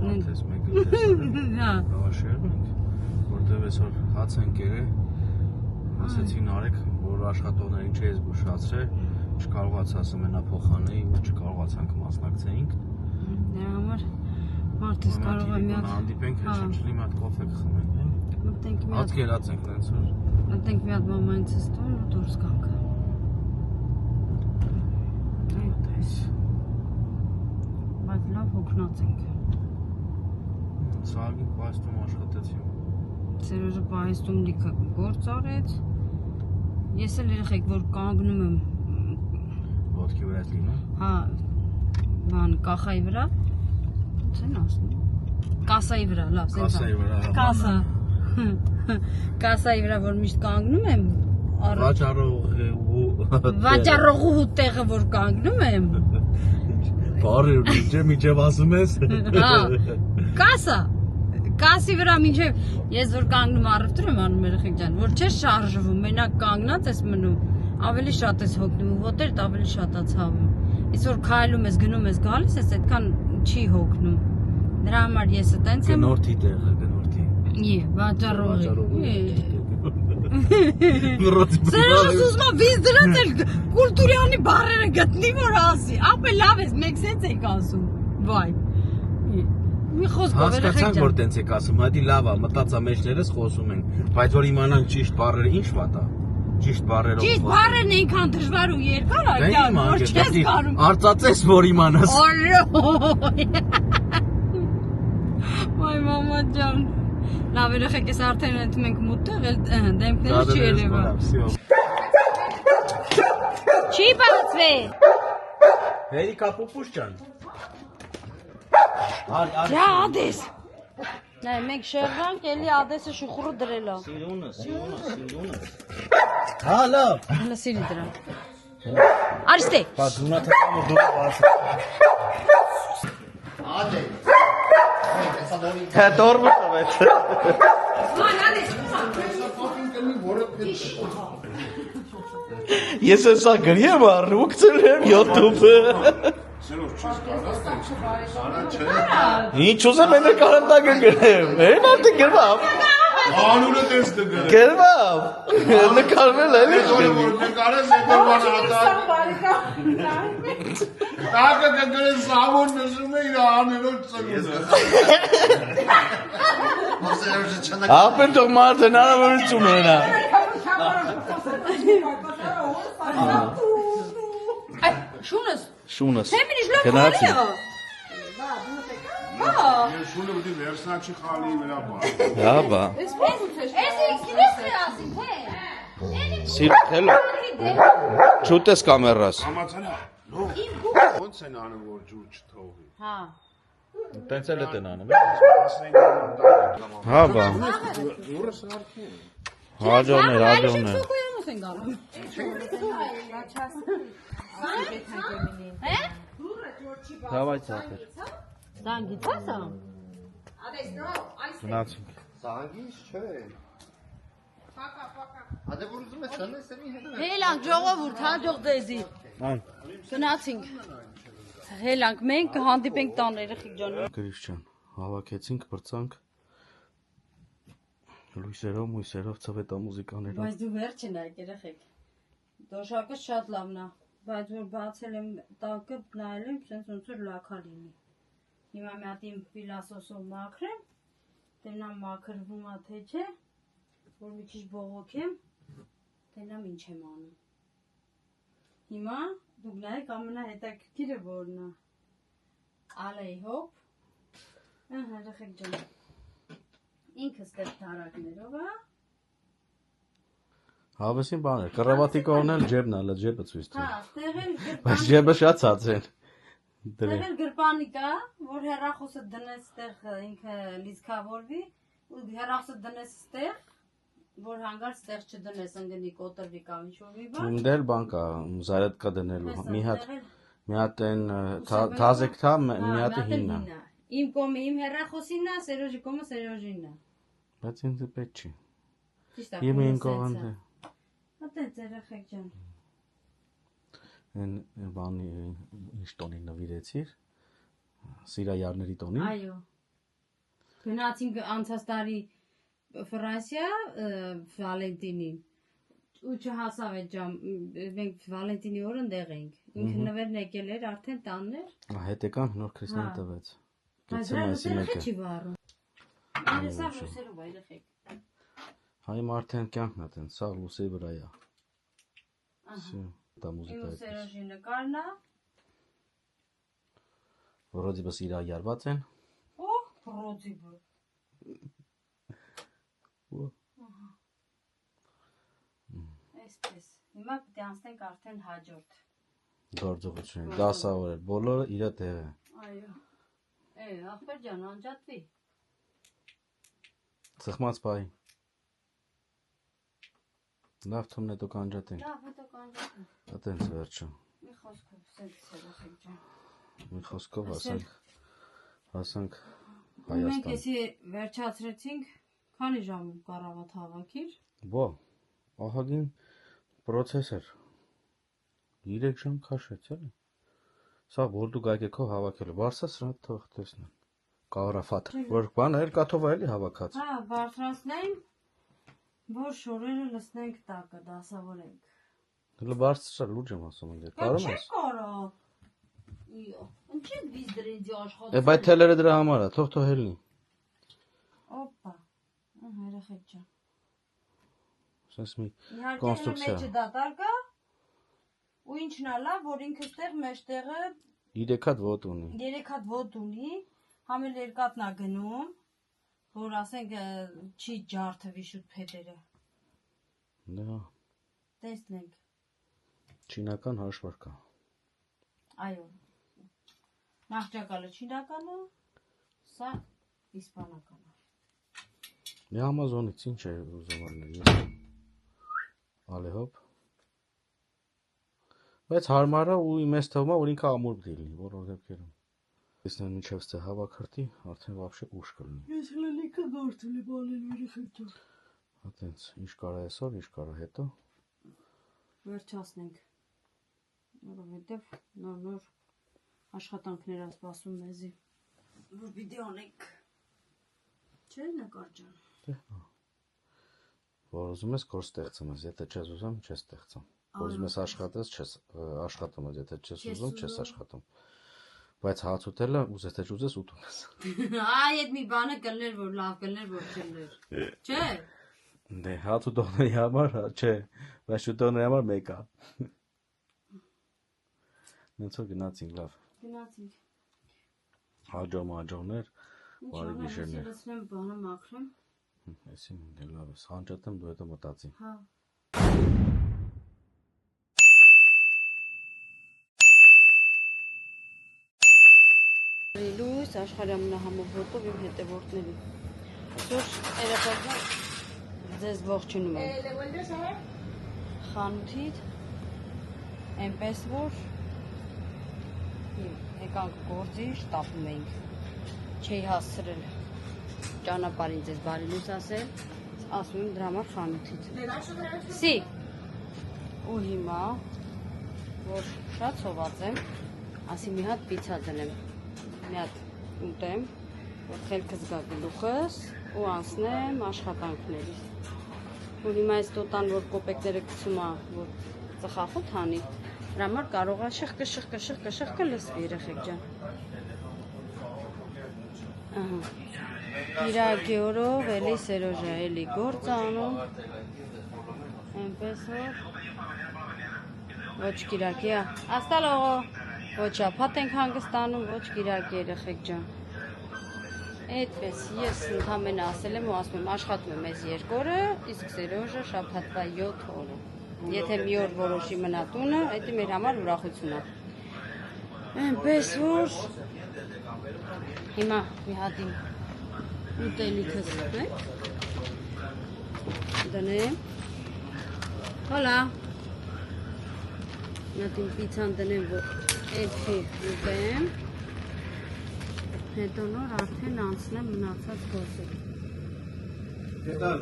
Անտես մեկը տեսնում։ Հա։ Կարող շերվենք, որտեվ այսօր հաց են կերել։ Ասեցին արեք, որ աշխատողներին չի զգուշացրել, չկարողացած մենափոխանի ու չկարողացանք մասնակցեինք։ Դրա համար մարդս կարող է մի հատ հանդիպենք, հեշտի մի հատ կոֆե կխմենք, էլի։ մտենք մի հատ Հաց կերած ենք նենց որ։ մտենք մի հատ մամայից տուն ու դուրս գանք։ Բայց լավ հոգնած ենք։ Սաղին պայստում աշխատեցի։ Սերոժը պահեստում լիքը գործ արեց։ Ես էլ երեխեք որ կանգնում եմ Ոտքի վրա լինում։ հա բան կախայի վրա ո՞նց են ասում կասայի վրա լավ Կասայի վրա։ կասա կասայի վրա որ միշտ կանգնում եմ վաճառողու տեղը որ կանգնում եմ Բարի միջև ասում ես։ հա կասի վրա մինչև ես որ կանգնում առևտուր եմ անում երեխեք ջան որ չես շարժվում մենակ կանգնած ես մնում ավելի շատ ես հոգնում ու ոտերդ ավելի շատ է ցավում իսկ որ քայլում ես գնում ես գալիս ես այդքան չի հոգնում դրա համար ես այտենց եմ Գնորդի տեղը գնորդի։ վաճառողի Սերոս ուզում եմ վիզ դրած էլ կուլտուրյանի բառերը գտնի որ ասի։ Ապե լավ ես, մեկ սենց եք ասում։ Վայ։ Մի խոսքով Հասկացանք որ տենց եք ասում, հատի լավ է, մտածա մեջներս խոսում ենք, բայց որ իմանանք ճիշտ բառերը ինչ վատ է։ Ճիշտ բառերով։ Ճիշտ բառերն այնքան դժվար ու երկար է, որ չես կարում։ Արծացես որ իմանաս։ Օրո։ Վայ մամա ջան։ Լավ երեխեք ես արդեն ընդում ենք մուտեղ, դեմքները չի երևա։ Չի բացվի։ Հերիկա պուպուշ ջան։ Ջա ադես։ Նայ մենք շեղանք, էլի ադեսը շուխուրը դրել է։ Սիրունս։ Հա լավ։ Հələ սիրի դրա։ Արիստե։ Բաց ունա թակամը դու բաց։ Ադե։ Հա դորմը տվեց։ Ես հեսա գրիեմ առուկ ծրեմ YouTube-ը։ Ինչ ուզեմ են կարանդա գրեմ, են արդի գրվավ։ Անունը տես դգր։ Գրվավ, նկարվել էլ է գրվի։ Նկարես եկորվան Տակը կգրեն սավոն նշում է իր անելով ծնունդը։ Ապեն թող մարդը հնարավորություն ունենա։ Շունս։ Գնացի։ Շունը բդի վերսնաչի խալի վրա բա։ Հա բա։ Սիրտ հելո։ Չուտես կամերաս։ Համացանա։ Ոնց են անում որ ջուր չթողի։ Հա։ Տենց էլ է անում։ Ասնենք Հա բա։ ուրը սարքի։ Հաջողներ։ Շոկոյամոս են գալու։ Դավայ ցածր։ Զանգիցաս է։ Գնացինք։ Սանգիս չէ։ Ադե որ ուզում ես սնես էնի հետ։ Հելանք ժողովուրդ, հաջող դեզի։ Ան։ Գնացինք։ Հելանք մենք հանդիպենք տան երեխեք ջան։ Գրիչ ջան, հավաքեցինք, բրցանք։ Լույսերով ծվետա մուզիկաներով։ Բայց դու վերջը նայեք երեխեք։ Դոշակը շատ լավն է, բայց որ բացել եմ տակը նայել եմ, sense ոնց որ լաքա լինի։ Հիմա մի հատ իմ ֆիլասոսով մաքրեմ, տենամ մաքրվում է թե չէ, որ մի քիչ բողոքեմ, տենամ ինչ եմ անում։ Հիմա դուք նայեք ամենահետաքրքիրը որն է։ Ալեյ հոպ։ Ահա երեխեք ջան։ Ինքը ստեղ թարակներով է։ Հավեսին բան է, կռավատիկորն էլ ջեբն է, ջեբը ցույց Հա, տուր։ ստեղ էլ Բայց ջեբը շատ ցած են։ Ստեղ էլ գրպանիկ է, որ հեռախոսը դնես ստեղ ինքը լիցքավորվի, ու հեռախոսը դնես ստեղ, որ հանգարց ստեղ չդնես, ընկնի կոտրվի կամ ինչ-որ մի բան։ Ումդել բան կա, զարետկա դնելու։ Մի հատ են թազեկթա, մի հատ հինն է։ Իմ կոմը իմ հեռախոսինն է, Սերոժի կոմը Սերոժինն է։ Բայց ինձ պետք չի։ Ճիշտ է։ Իմ են կողանձը։ Հատեց երեխեք ջան։ Են բանի ինչ տոնի նվիրեցիր։ Սիրայարների տոնի։ Այո։ Գնացինք անցած տարի Ֆրանսիա Վալենտինին։ Ու չհասավ այդ ժամ, մենք Վալենտինի օրը ընդեղ էինք։ Ինքը նվերն եկել էր, արդեն տանն էր։ Հետ եկան նոր քրիստոն տվեց։ Բայց Գեցեմ այսի դրա մեկը։ չի վառում։ Այդեսա ռուսերով երեխեք։ Հայ մարդեն կյանքն է տեն, սա լուսի վրա է։ Всё, դա Իմ մուզիկա է։ Սերոժի նկարն է։ Որոդի բս իրա ярված են։ Օ, ռոդիբը։ Այսպես։ Հիմա պիտի անցնենք արդեն հաջորդ։ Գործողություն։ 10 օր էր, բոլորը իր տեղ է։ Այո։ Ախպեր ջան, անջատվի։ Ծխմած բայ։ Լավ թումն է դուք անջատենք։ Լավ, հետո կանջատենք։ Ատենց վերջը։ Մի խոսքով, սենց երեխեք ջան։ Մի խոսքով հասանք Մենք Հայաստան։ էսի վերջացրեցինք, քանի ժամ կարավատ հավաքիր։ Բո, ահագին process էր։ 3 ժամ քաշեց էլի։ Սա որ դու գայքեքով հավաքել, բարսա սրանք թող տեսնեն։ Կարաֆատ, որ բան էլ կաթով էլի հավաքած։ Հա, բարձրացնենք։ Որ շորերը լցնենք տակը, դասավորենք։ Դու բարձր լուրջ եմ ասում ինձ, կարող ես։ Կարա։ Իո, ինչի՞ բիզ դրինձի աշխատում։ Բայց թելերը դրա համար է, թող հելնի։ Օպա։ Երեխեք ջան։ Սենց մի Իհարկե կոնստրուկցիա։ մեջը դատարկա։ Ու ինչն է լավ, որ ինքը ստեղ մեջտեղը 3 հատ ոտ ունի։ 3 հատ ոտ ունի, համել երկաթն է գնում, որ ասենք չի ջարդվի շուտ փետերը։ Դա Տեսնենք։ չինական հաշվարկա։ Այո։ Նախճակալը չինական է, սա իսպանական է։ Մի Ամազոնից ինչ է ուզում անել։ Ալե հոп։ Բայց հարմար է ու իմես թվում է, որ ինքը ամուր դիլնի, որոշ դեպքերում։ Տեսնեն մինչև ստե հավաքրտի, արդեն вообще ուշ կլինի։ Ես լիքը գործել եմ անել երեխեք ջան։ Հատենց, ինչ կարա այսօր, ինչ կարա հետո։ Վերջացնենք։ Որովհետև նոր աշխատանքներ է սպասում մեզի։ Որ վիդեո անենք։ Չէ՞ նկար ջան։ Որ ուզում ես գործ ստեղծում ես, եթե չես ուզում, չես ստեղծում։ Որ ուզում ես աշխատես, չես աշխատում ես, եթե չես ուզում, չես աշխատում։ Բայց հաց ուտելը ուզես թե չուզես ուտում ես։ Այ այդ մի բանը կլներ, որ լավ կլներ, որ չլներ։ Չէ՞։ Դե հաց ուտողների համար, չէ, բայց շուտողների համար մեկ է։ Նենց որ գնացինք լավ։ Գնացինք։ Հաջողներ, բարի գիշերներ։ Լցնեմ բանը մաքրեմ։ Այսին դե լավ է, սանջատեմ դու հետո մտածի։ Հա։ Լույս աշխարհի ամենահամով ոտով իմ հետևորդների։ Այսօր երեխաներ ձեզ ողջունում եմ։ Խանութից այնպես որ եկանք գործի, շտապում էինք։ Չէի հասցրել ճանապարհին ձեզ բարի լույս ասել, ասում եմ դրա համար խանութից։ Սի։ Ու հիմա որ շատ սոված եմ, ասի մի հատ պիցա դնեմ։ Մի հատ ուտեմ, որ խելքս գա գլուխս ու անցնեմ աշխատանքներից։ Որ հիմա այս տոտան, որ կոպեկները գցում է, որ ծխախոտ հանի, դրա համար կարող է շխկը լսվի երեխեք ջան։ Ահա։ Իրակի օրով էլի Սերոժա էլի գործ անում։ Այնպես որ ոչ կիրակի է։ Աստալողո։ Ոչ ափատ ենք հանգստանում, ոչ կիրակի երեխեք ջան։ Այդպես ես ընդհանրապես ասել եմ ու ասում եմ աշխատում եմ այս 2 օրը, իսկ Սերոժը շաբաթվա 7 օրը։ Եթե մի օր որոշի մնա տունը, դա մեր համար ուրախություն է։ Այնպես որ հիմա մի հատ իմ ուտելիքս դնեմ։ Հոլա։ Նատին պիցան դնեմ, որ էդի ուտեմ, հետո նոր արդեն անցնեմ մնացած գործը։ ¿Qué tal?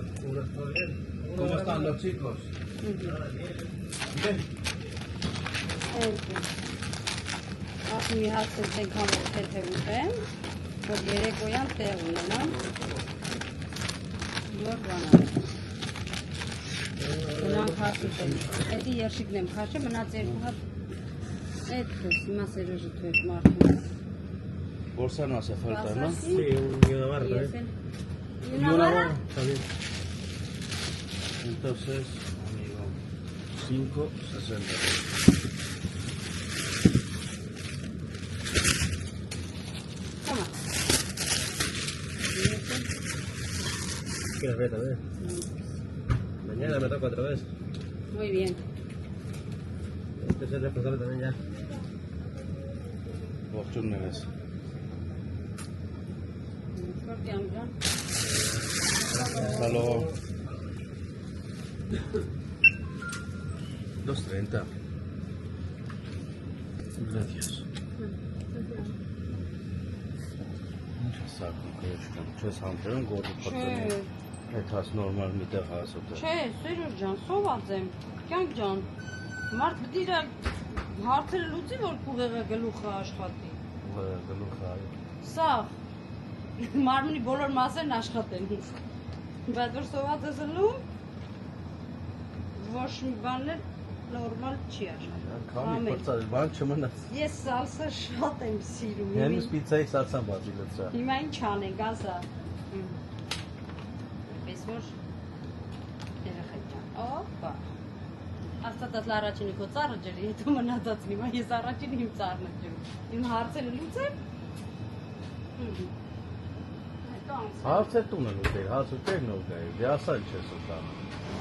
¿Cómo están los chicos? Ախ մի հատ այնքան որ թե ուտեմ, որ երեկոյան տեղ ունենամ, որ բանա։ Ունանք հատ ուտեմ, էդի երշիկն եմ խաշը, մնաց 2 հատ Այդպես, հիմա Սերոժը թույլ մարդում։ Bolsa no hace falta, ¿no? Sí, una barra, ¿eh? ¿Y una vara? Está bien. Entonces, amigo, 5.60. Toma. ¿Quieres ver también? Mañana me toca otra vez. Muy bien. Este es el responsable también ya. Ողջուններս։ Շորտի ամջան։ Hasta 2.30. Gracias. Ինչ սակում կեշտում, չես համբերում գործը պրծնում։ Այդ հաց նորմալ մի տեղ հասոտը։ Չէ, Սերոժ ջան, սոված եմ։ Կյանք ջան։ Մարդ պիտի իր հարցերը լուծի, որ կուղեղը գլուխը աշխատի։ Գլուխը այո։ Սա մարմնի բոլոր մասերն աշխատեն։ Բայց որ սոված ես լում, ոչ մի բաներ նորմալ չի աշխատում։ Քամի փրծած բան չմնաց։ Ես սալսա շատ եմ սիրում։ Հենց պիցայի սարսան բացի լցրա։ Հիմա ինչ անենք, ասա։ Պես որ երեխեք ջան։ Օպա։ Աստված առաջինի քո ծառը ջրի, հետո մնացածն հիմա ես առաջինը իմ ծառն եմ ջրում։ Իմ հարցերը լուծեմ։ Հարցը տունը լուծել, հարցը տերն ու գայ, դե ասալ չես ուտա։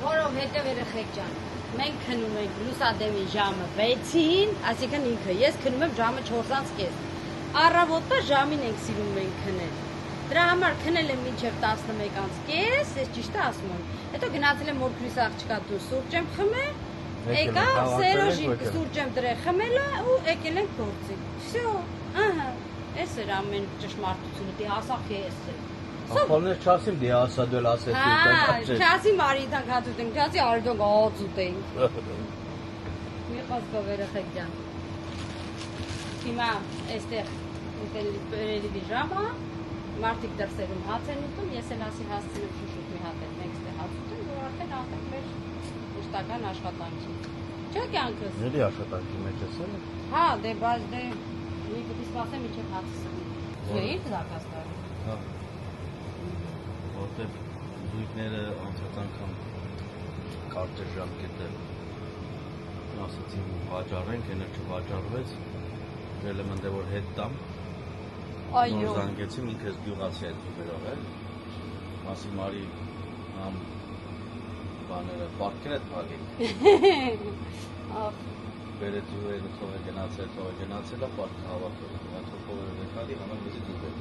Որովհետև երեխեք ջան, մենք քնում ենք լուսադեմի ժամը 6-ին, այսինքն ինքը, ես քնում եմ ժամը 4:30։ Առավոտը ժամին ենք սիրում մենք քնել։ Դրա համար քնել եմ մինչև 11:30, ես ճիշտ ասում եմ։ Հետո գնացել եմ մորքրիս աղջկա դու սուրճ եմ խմել, եկա սերոժի սուրճ եմ դրել խմելա ու եկել ենք գործի։ Всё, ահա, էս էր ամեն ճշմարտությունը, դե ասախ ես։ Ախորներ չասիմ դե ասա դել ասեցի Հա, չասի մարիդան կատուտենք, չասի արդյոք ածուտենք։ Մի խոսքով երեխեք ջան։ Հիմա այստեղ ուտելի ժամը, մարդիկ դրսերում հաց են ուտում, ես էլ ասի հասցնեմ շուշուտ մի հատ էլ մեկ ստեղ հաց ուտեմ, որ արդեն ատենք մեր ուշտական աշխատանքի։ Չէ՞ կյանքս։ Ելի աշխատանքի մեջ ես էլ։ Հա, դե բայց դե մի պիտի սպասեմ մինչև հացը սնի։ Ինչ զարգաց տալի։ Հա։ Որտեւ զույգները անցած անգամ կարճ ժամկետը ասացին վաճառենք, հենց չվաճառվեց, դրել եմ ընդ որ հետ տամ։ Այո։ Նոր զանգեցի ինքս գյուղացի այդ դուրով էլ։ Մասի մարի ամ բաները պարկերը թագի։ Ահ, Բերեց ուրենը թողը գնացել է պարկ հավաքել։ Աթոփով եկալի համար մեզ դուր։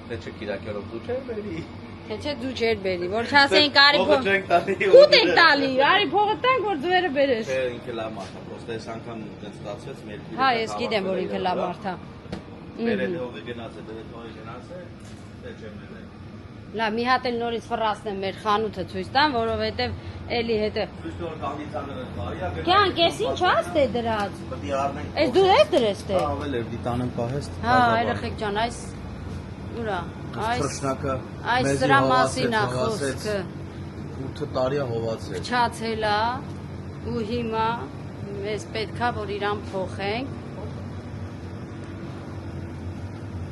Թե չկիրակերով դու չէ բերի։ թե չէ դու չեր բերի, որ չասեին կարի Փողը չենք տալի։ Ուտ եք տալի, արի փողը տանք, որ դու երը բերես։ Չէ, ինքը լավ մարդ է, պրոստե այս անգամ դες ստացվեց մեր։ Հա, ես գիտեմ, որ ինքը լավ մարդ է։ Բերել հողը գնացել, դե թողը գնացել, դե չեմ ելել։ Լավ, մի հատ էլ նորից ֆռասնեմ մեր խանութը ցույց տամ, որովհետև էլի հետը։ Ցույց տոր կամիցաները բարիա։ Կյանք, ես ինչ աստե դրած։ Պետք է առնենք։ Այս դու ես դրես դե։ Հա, ավել էր դիտանեմ պահես։ Հա, երեխեք ջան, այս ուրա։ Թռչնակը Այս սրա մասին է խոսքը։ 8 տարի է հովացել։ Փչացել է ու հիմա մեզ պետքա որ իրան փոխենք։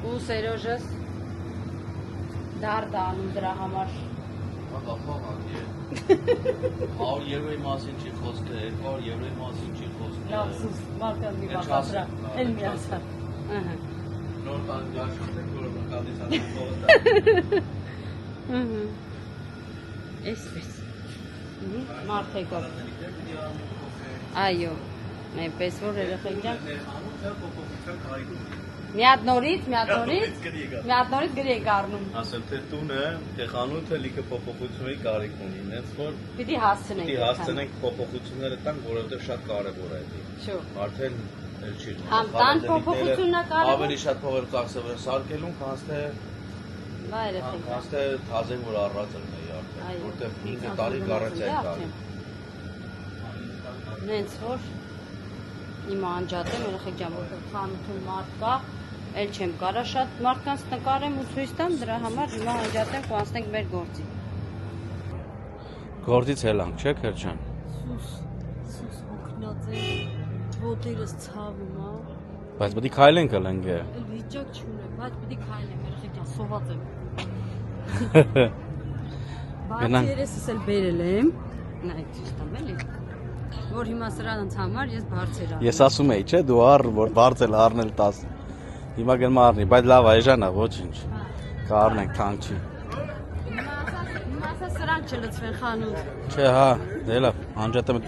Ու Սերոժս դարդանում դրա համար։ Ահա, ահա։ 100 եվրոյի մասին չի խոսքը, 200 եվրոյի մասին չի խոսքը։ Լավ, սուս, մարկան մի բաղադրա, էլ մի ասա։ Ահա։ Նոր տան գաշուտ եք որ կադիսան փողը։ Ահա։ Էսպես։ Մարդեկով։ Այո, այնպես որ երեխեք ջան։ Մի հատ նորից գրի եք առնում։ Ասեմ թե տունը, թե խանութը լիքը փոփոխությունների կարիք ունի, այնց որ Պիտի հասցնենք։ պիտի հասցնենք փոփոխությունները տանք, որովհետև շատ կարևոր է դա։ Շո։ Արդեն էլ չի։ Համ տան փոփոխությունն է կարևոր։ Ավելի շատ փողեր ծախսը վրա սարքելուն, քան թե Վայ երեխեք։ քան թե թազեն որ առած լինի արդեն, որտեղ 5 տարի գարանտիա է տալի։ Նենց որ իմ անջատեմ երեխեք ջան, որտեղ խանութում մարդ կա, էլ չեմ կարա շատ մարդկանց նկարեմ ու ցույց տամ, դրա համար հիմա անջատենք ու անցնենք մեր գործի։ Գործից ելանք, չէ՞ Քերջան։ Սուս օգնած է, ոտերս ցավում է, Բայց պետք է քայլենք ելենք։ էլ վիճակ չունեմ, բայց պիտի քայլեմ երեխեք ջան, սոված եմ։ Բայց երեսս էլ բերել եմ, նայ ցույց տամ էլի։ Որ հիմա սրանց համար ես բարձր եմ։ Ես ասում էի, չէ, դու առ որ բարձել առնել 10։ Հիմա գնամ առնի, բայց լավ է, Էժանա, ոչինչ։ Կառնենք, թանկ չի։ Հիմա ասա սրանք չլցվեն խանութ։ Չէ, հա, դե լավ, անջատեմ։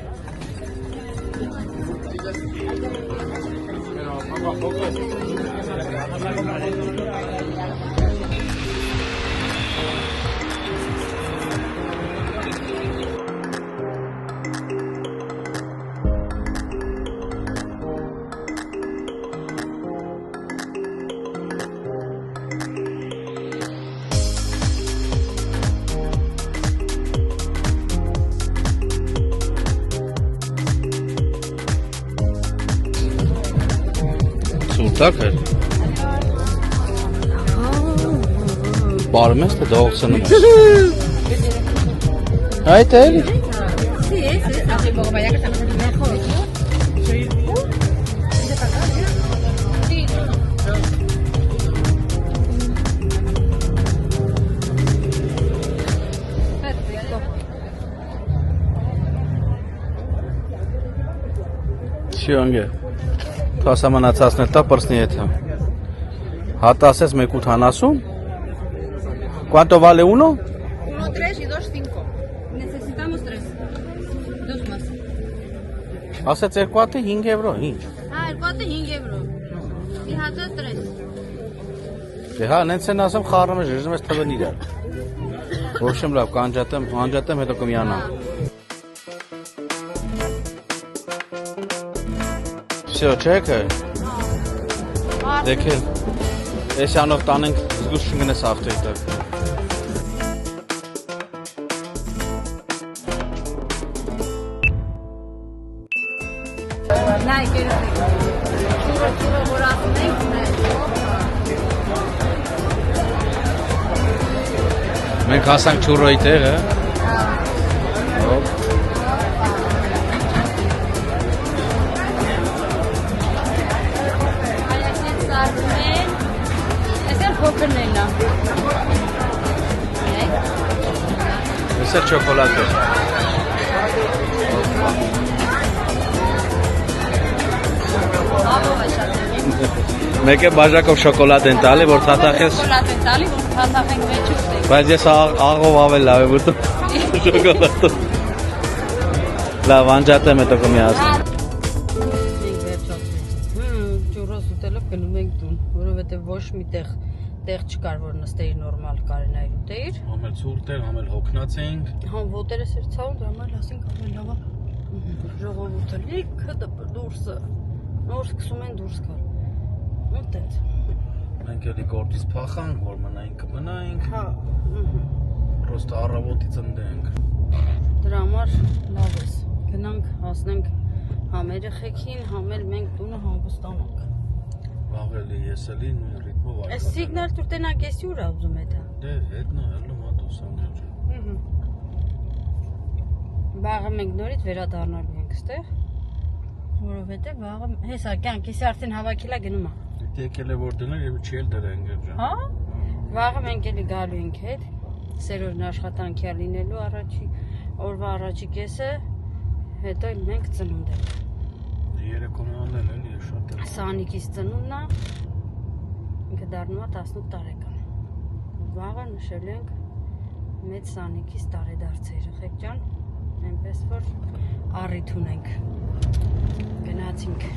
Так է։ Բարում ես, թե դողսնում ես։ Այդ էլ։ Ես, luego vaya que estamos en el mejor. Sí. ¿De para acá? Sí. Perfecto. Շիոնգե։ Թասամանացածներ տա պրսնի եթե։ Հատասես 1.80։ ¿Cuánto vale uno? 1, 3 y 2, 5. Necesitamos 3. 2 más. Ասեց 2 5 եվրո, ինչ։ Ah, el cuate 5 euros. Y hata 3. Դե հա, նենց են ասեմ խառնում ես, ժժում ես թվն իրար։ В общем, լավ, կանջատեմ, հետո կմիանամ։ Всё, չեկը։ Դեքել։ Էսյանով տանենք զգուշ չգնես ավտոյի տակ։ Nay, quiero churro morazo, Մենք հասանք չուրոյի տեղը։ Հոպ։ Փոքրնելա։ Էս է շոկոլադը։ Ահա շատ։ Մեկ է բաժակով շոկոլադ են տալի, որ թաթախես։ Շոկոլադ են տալի, որ թաթախենք մեջ ուտենք։ Բայց ես աղով ավել լավ է որտեղ շոկոլադը։ Լավ, անջատեմ հետո կմիացնեմ։ Մենք վերջացրինք։ Ճուրոս ուտելով գնում ենք տուն, որովհետև ոչ մի տեղ չկար, որ նստեիր նորմալ կարենայր ուտեիր։ Համել ցուրտ էր, համել հոգնած էինք։ Համ ոտերս էր ցավում, դրա համար ասենք ամեն լավա ժողովուրդը լիքը դուրսը։ Նոր սկսում են դուրս գալ։ Ուտեց։ Մենք էլի գործից փախանք, որ մնայինք։ Հա։ Պրոստը առավոտից ընդենք։ Դրա համար լավ է։ Գնանք, հասնենք համ երեխեքին, համ էլ մենք տունը հանգստանանք։ Վաղ էլի ես էլի նույն ռիթմով այլ։ Այս սիգնալ դուր տենակ էսի ուրա ուզում է դա։ Դե հետնա հələ մատոսան ջան։ Վաղը մենք նորից վերադառնալու ենք ստեղ, որովհետև վաղը հեսա կյանքիս արդեն հավաքիլա գնում է։ Եկել է որ դնենք եւ չի էլ դրենք ջան։ Հա։ Վաղը մենք էլի գալու ենք հետ, սերորն աշխատանքի է լինելու օրվա առաջի կեսը, հետո էլ մենք ծնունդ ենք։ Երեկոմանն էլ էլի է շատ է։ Սանիկից ծնունդն է, ինքը դառնում է 18 տարեկան։ Վաղը նշել ենք մեծ Սանիկից տարեդարձ երեխեք ջան, այնպես որ առիթ ունենք։ Գնացինք